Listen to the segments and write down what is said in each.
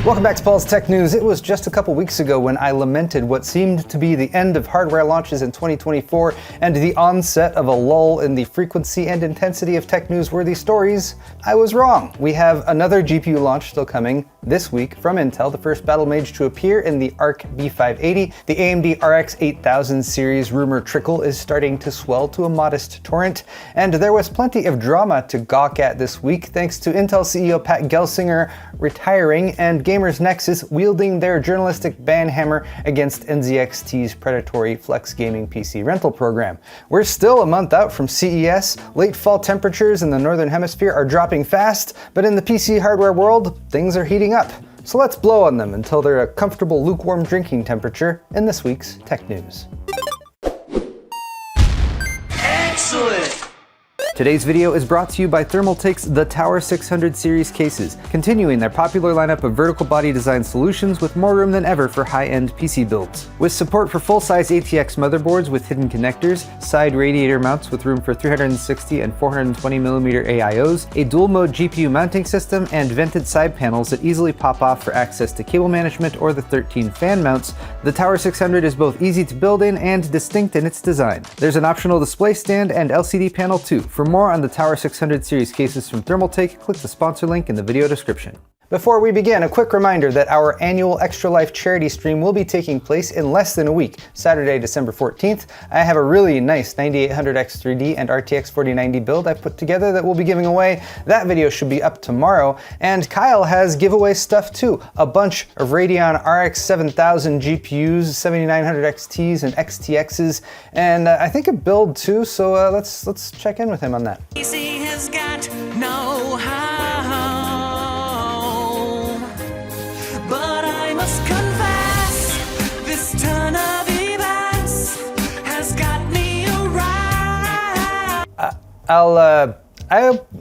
Welcome back to Paul's Tech News. It was just a couple weeks ago when I lamented what seemed to be the end of hardware launches in 2024 and the onset of a lull in the frequency and intensity of tech news-worthy stories. I was wrong. We have another GPU launch still coming this week from Intel, the first battle mage to appear in the Arc B580. The AMD RX 8000 series rumor trickle is starting to swell to a modest torrent, and there was plenty of drama to gawk at this week thanks to Intel CEO Pat Gelsinger retiring and GamersNexus wielding their journalistic banhammer against NZXT's predatory flex gaming PC rental program. We're still a month out from CES. Late fall temperatures in the Northern Hemisphere are dropping fast, but in the PC hardware world, things are heating up. So let's blow on them until they're a comfortable lukewarm drinking temperature in this week's Tech News. Excellent! Today's video is brought to you by Thermaltake's The Tower 600 series cases, continuing their popular lineup of vertical body design solutions with more room than ever for high-end PC builds. With support for full-size ATX motherboards with hidden connectors, side radiator mounts with room for 360 and 420mm AIOs, a dual-mode GPU mounting system, and vented side panels that easily pop off for access to cable management or the 13 fan mounts, the Tower 600 is both easy to build in and distinct in its design. There's an optional display stand and LCD panel too. For more on the Tower 600 series cases from Thermaltake, click the sponsor link in the video description. Before we begin, a quick reminder that our annual Extra Life charity stream will be taking place in less than a week, Saturday, December 14th. I have a really nice 9800X3D and RTX 4090 build I put together that we'll be giving away. That video should be up tomorrow. And Kyle has giveaway stuff too. A bunch of Radeon RX 7000 GPUs, 7900XTs and XTXs, and I think a build too, so let's check in with him on that. PC has got no how. But I must confess, this turn of events has got me around.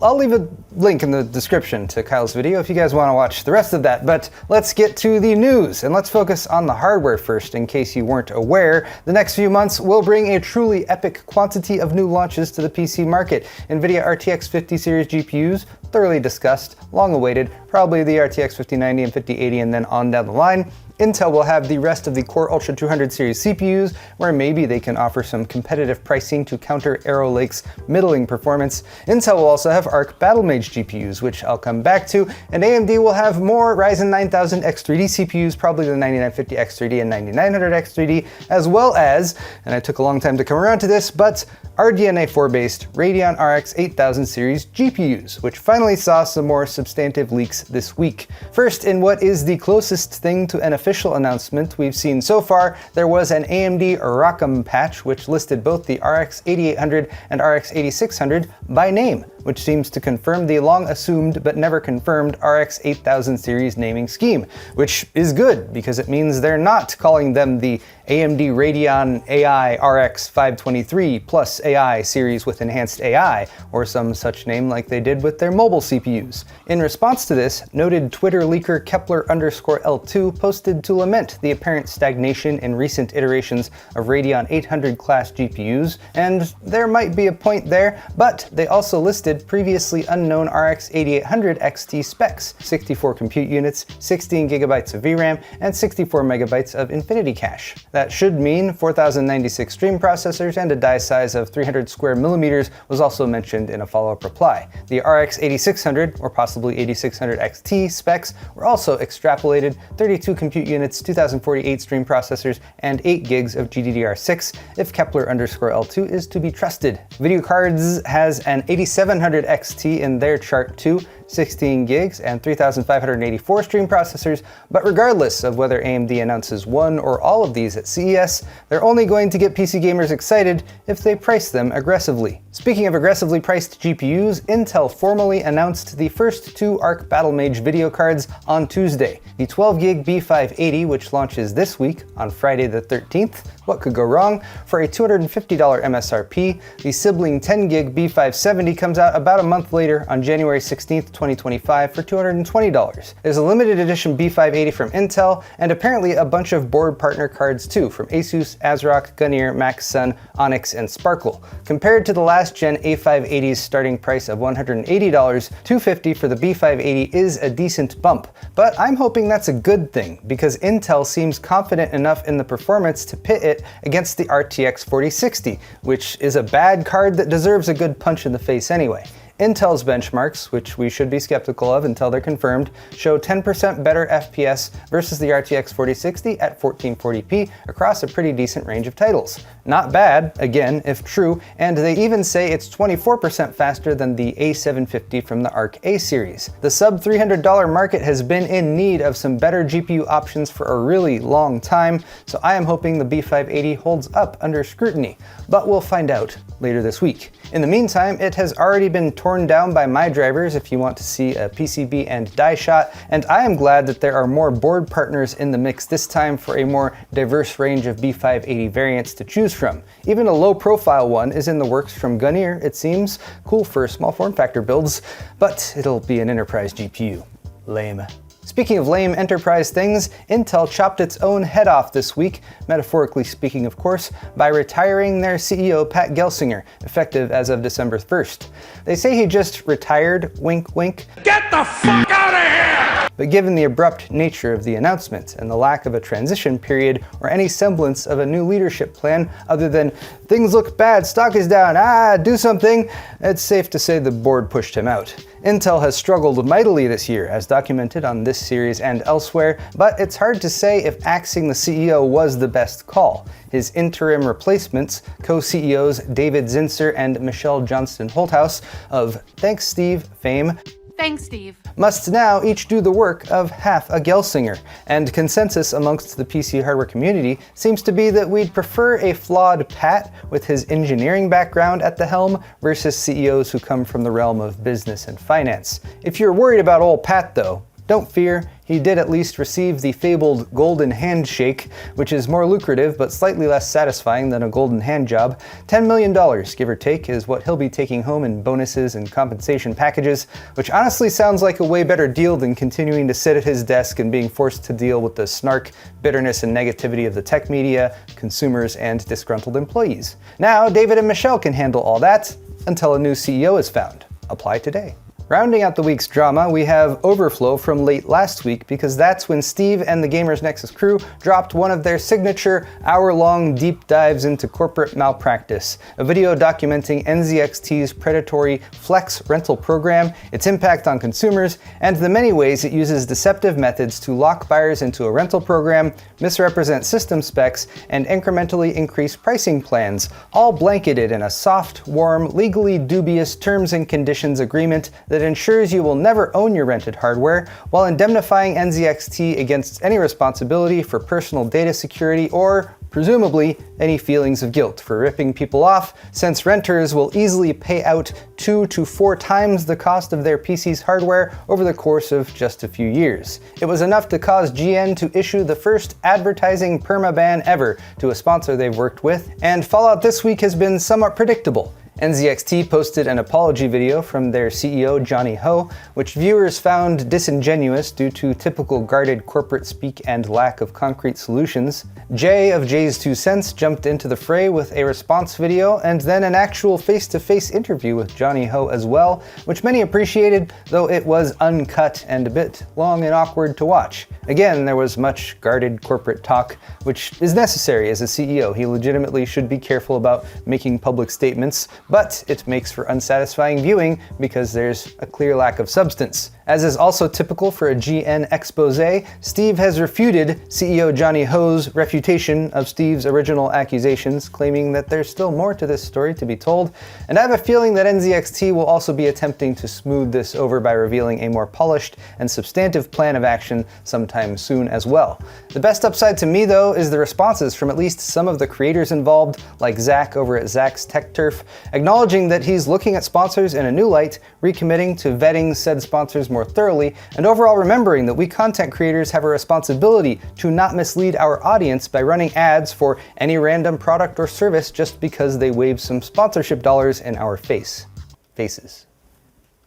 I'll leave a link in the description to Kyle's video if you guys want to watch the rest of that, but let's get to the news, and let's focus on the hardware first in case you weren't aware. The next few months will bring a truly epic quantity of new launches to the PC market. Nvidia RTX 50 series GPUs, thoroughly discussed, long awaited, probably the RTX 5090 and 5080 and then on down the line. Intel will have the rest of the Core Ultra 200 series CPUs, where maybe they can offer some competitive pricing to counter Arrow Lake's middling performance. Intel will also have Arc Battlemage GPUs, which I'll come back to, and AMD will have more Ryzen 9000 X3D CPUs, probably the 9950 X3D and 9900 X3D, as well as, and I took a long time to come around to this, but RDNA 4-based Radeon RX 8000 series GPUs, which finally saw some more substantive leaks this week. First, in what is the closest thing to an official announcement we've seen so far, there was an AMD ROCm patch which listed both the RX 8800 and RX 8600 by name, which seems to confirm the long-assumed but never confirmed RX 8000 series naming scheme, which is good because it means they're not calling them the AMD Radeon AI RX 523 plus AI series with enhanced AI, or some such name like they did with their mobile CPUs. In response to this, noted Twitter leaker Kepler_L2 posted to lament the apparent stagnation in recent iterations of Radeon 800 class GPUs, and there might be a point there, but they also listed previously unknown RX 8800 XT specs, 64 compute units, 16 gigabytes of VRAM, and 64 megabytes of Infinity Cache. That should mean 4096 stream processors and a die size of 300 square millimeters was also mentioned in a follow-up reply. The RX 8600, or possibly 8600 XT specs were also extrapolated, 32 compute units, 2048 stream processors, and 8 gigs of GDDR6 if Kepler_L2 is to be trusted. Video Cards has an 8700 XT in their chart too, 16 gigs and 3584 stream processors, but regardless of whether AMD announces one or all of these at CES, they're only going to get PC gamers excited if they price them aggressively. Speaking of aggressively priced GPUs, Intel formally announced the first two Arc Battlemage video cards on Tuesday. The 12GB B580, which launches this week on Friday the 13th, What could go wrong? For a $250 MSRP, the sibling 10GB B570 comes out about a month later on January 16th, 2025 for $220. There's a limited edition B580 from Intel, and apparently a bunch of board partner cards too, from Asus, ASRock, Gunir, Maxsun, Onyx, and Sparkle. Compared to the last gen A580's starting price of $180, $250 for the B580 is a decent bump. But I'm hoping that's a good thing, because Intel seems confident enough in the performance to pit it against the RTX 4060, which is a bad card that deserves a good punch in the face anyway. Intel's benchmarks, which we should be skeptical of until they're confirmed, show 10% better FPS versus the RTX 4060 at 1440p across a pretty decent range of titles. Not bad, again, if true, and they even say it's 24% faster than the A750 from the Arc A series. The sub $300 market has been in need of some better GPU options for a really long time, so I am hoping the B580 holds up under scrutiny, but we'll find out later this week. In the meantime, it has already been torn down by my drivers if you want to see a PCB and die shot, and I am glad that there are more board partners in the mix this time for a more diverse range of B580 variants to choose from. Even a low profile one is in the works from Gunir, it seems. Cool for small form factor builds, but it'll be an enterprise GPU. Lame. Speaking of lame enterprise things, Intel chopped its own head off this week, metaphorically speaking of course, by retiring their CEO Pat Gelsinger, effective as of December 1st. They say he just retired, wink wink. Get the fuck out of here! But given the abrupt nature of the announcement and the lack of a transition period or any semblance of a new leadership plan other than things look bad, stock is down, do something, it's safe to say the board pushed him out. Intel has struggled mightily this year, as documented on this series and elsewhere, but it's hard to say if axing the CEO was the best call. His interim replacements, co-CEOs David Zinsser and Michelle Johnston-Holthaus of Thanks Steve fame, Thanks, Steve, must now each do the work of half a Gelsinger, and consensus amongst the PC hardware community seems to be that we'd prefer a flawed Pat with his engineering background at the helm versus CEOs who come from the realm of business and finance. If you're worried about old Pat though, don't fear, he did at least receive the fabled golden handshake, which is more lucrative but slightly less satisfying than a golden hand job. $10 million, give or take, is what he'll be taking home in bonuses and compensation packages, which honestly sounds like a way better deal than continuing to sit at his desk and being forced to deal with the snark, bitterness, and negativity of the tech media, consumers, and disgruntled employees. Now, David and Michelle can handle all that until a new CEO is found. Apply today. Rounding out the week's drama, we have overflow from late last week, because that's when Steve and the GamersNexus crew dropped one of their signature hour-long deep dives into corporate malpractice, a video documenting NZXT's predatory Flex rental program, its impact on consumers, and the many ways it uses deceptive methods to lock buyers into a rental program, misrepresent system specs, and incrementally increase pricing plans, all blanketed in a soft, warm, legally dubious terms and conditions agreement that ensures you will never own your rented hardware, while indemnifying NZXT against any responsibility for personal data security or, presumably, any feelings of guilt for ripping people off, since renters will easily pay out 2 to 4 times the cost of their PC's hardware over the course of just a few years. It was enough to cause GN to issue the first advertising permaban ever to a sponsor they've worked with, and fallout this week has been somewhat predictable. NZXT posted an apology video from their CEO Johnny Ho, which viewers found disingenuous due to typical guarded corporate speak and lack of concrete solutions. Jay of Jay's 2 Cents jumped into the fray with a response video and then an actual face-to-face interview with Johnny Ho as well, which many appreciated, though it was uncut and a bit long and awkward to watch. Again, there was much guarded corporate talk, which is necessary as a CEO. He legitimately should be careful about making public statements, but it makes for unsatisfying viewing because there's a clear lack of substance. As is also typical for a GN expose, Steve has refuted CEO Johnny Ho's refutation of Steve's original accusations, claiming that there's still more to this story to be told, and I have a feeling that NZXT will also be attempting to smooth this over by revealing a more polished and substantive plan of action sometime soon as well. The best upside to me, though, is the responses from at least some of the creators involved, like Zach over at Zach's Tech Turf, acknowledging that he's looking at sponsors in a new light, recommitting to vetting said sponsors more more thoroughly, and overall remembering that we content creators have a responsibility to not mislead our audience by running ads for any random product or service just because they wave some sponsorship dollars in our faces.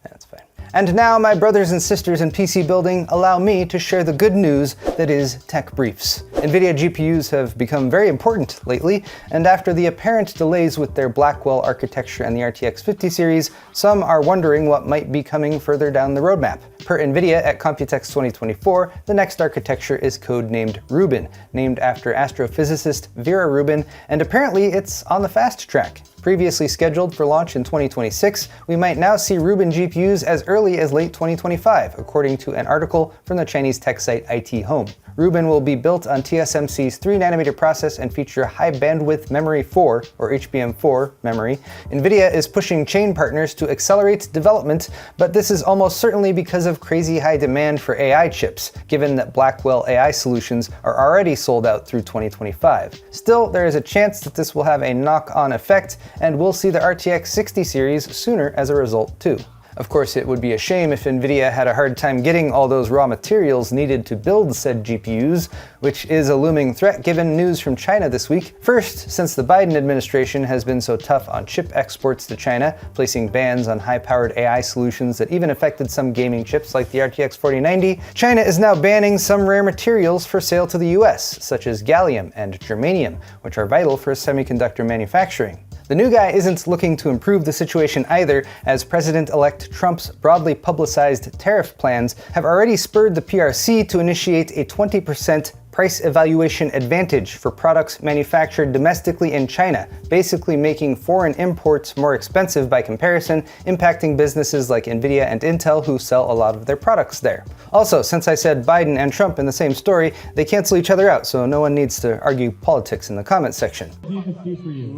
That's fine. And now, my brothers and sisters in PC building, allow me to share the good news that is tech briefs. Nvidia GPUs have become very important lately, and after the apparent delays with their Blackwell architecture and the RTX 50 series, some are wondering what might be coming further down the roadmap. Per Nvidia at Computex 2024, the next architecture is codenamed Rubin, named after astrophysicist Vera Rubin, and apparently it's on the fast track. Previously scheduled for launch in 2026, we might now see Rubin GPUs as early as late 2025, according to an article from the Chinese tech site IT Home. Rubin will be built on TSMC's 3nm process and feature high bandwidth memory 4, or HBM4 memory. Nvidia is pushing chain partners to accelerate development, but this is almost certainly because of crazy high demand for AI chips, given that Blackwell AI solutions are already sold out through 2025. Still, there is a chance that this will have a knock-on effect, and we'll see the RTX 60 series sooner as a result too. Of course, it would be a shame if Nvidia had a hard time getting all those raw materials needed to build said GPUs, which is a looming threat given news from China this week. First, since the Biden administration has been so tough on chip exports to China, placing bans on high-powered AI solutions that even affected some gaming chips like the RTX 4090, China is now banning some rare materials for sale to the US, such as gallium and germanium, which are vital for semiconductor manufacturing. The new guy isn't looking to improve the situation either, as President-elect Trump's broadly publicized tariff plans have already spurred the PRC to initiate a 20% price evaluation advantage for products manufactured domestically in China, basically making foreign imports more expensive by comparison, impacting businesses like Nvidia and Intel who sell a lot of their products there. Also, since I said Biden and Trump in the same story, they cancel each other out, so no one needs to argue politics in the comment section.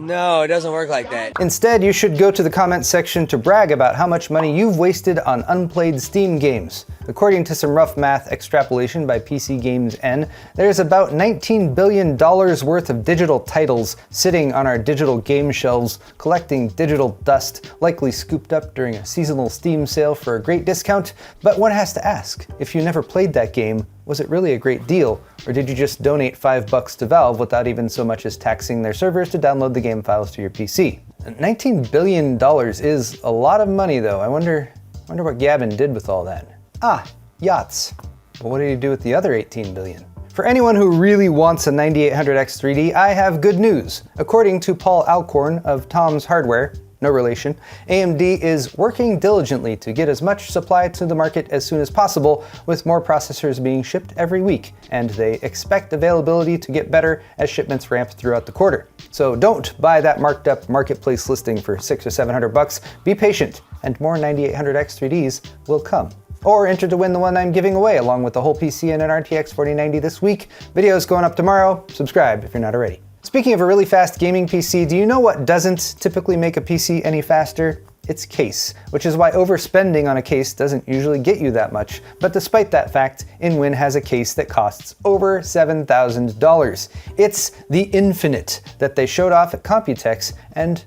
No, it doesn't work like that. Instead, you should go to the comment section to brag about how much money you've wasted on unplayed Steam games. According to some rough math extrapolation by PC Games N, there's about $19 billion worth of digital titles sitting on our digital game shelves, collecting digital dust, likely scooped up during a seasonal Steam sale for a great discount. But one has to ask, if you never played that game, was it really a great deal? Or did you just donate $5 to Valve without even so much as taxing their servers to download the game files to your PC? $19 billion is a lot of money though. I wonder what Gavin did with all that. Ah, yachts. But what did he do with the other 18 billion? For anyone who really wants a 9800X 3D, I have good news. According to Paul Alcorn of Tom's Hardware, no relation, AMD is working diligently to get as much supply to the market as soon as possible, with more processors being shipped every week, and they expect availability to get better as shipments ramp throughout the quarter. So don't buy that marked up marketplace listing for $600 or $700. Be patient, and more 9800X 3Ds will come. Or enter to win the one I'm giving away along with the whole PC and an RTX 4090 this week. Video's going up tomorrow. Subscribe if you're not already. Speaking of a really fast gaming PC, do you know what doesn't typically make a PC any faster? Its case, which is why overspending on a case doesn't usually get you that much. But despite that fact, InWin has a case that costs over $7,000. It's the Infinite that they showed off at Computex, and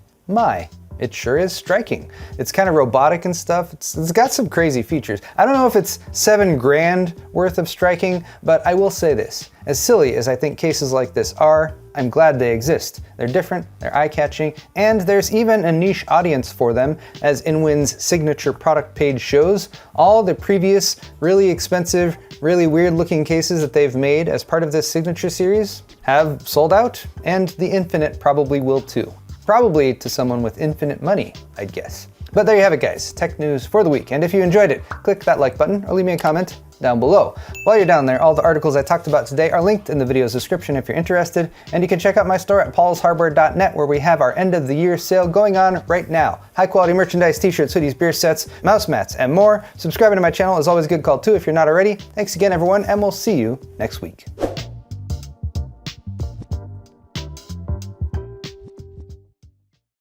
it sure is striking. It's kind of robotic and stuff. It's got some crazy features. I don't know if it's $7,000 worth of striking, but I will say this. As silly as I think cases like this are, I'm glad they exist. They're different, they're eye-catching, and there's even a niche audience for them, as InWin's signature product page shows. All the previous really expensive, really weird-looking cases that they've made as part of this signature series have sold out, and the Infinite probably will too. Probably to someone with infinite money, I'd guess. But there you have it, guys. Tech news for the week. And if you enjoyed it, click that like button or leave me a comment down below. While you're down there, all the articles I talked about today are linked in the video's description if you're interested. And you can check out my store at paulshardware.net, where we have our end of the year sale going on right now. High quality merchandise, t-shirts, hoodies, beer sets, mouse mats, and more. Subscribing to my channel is always a good call too if you're not already. Thanks again, everyone, and we'll see you next week.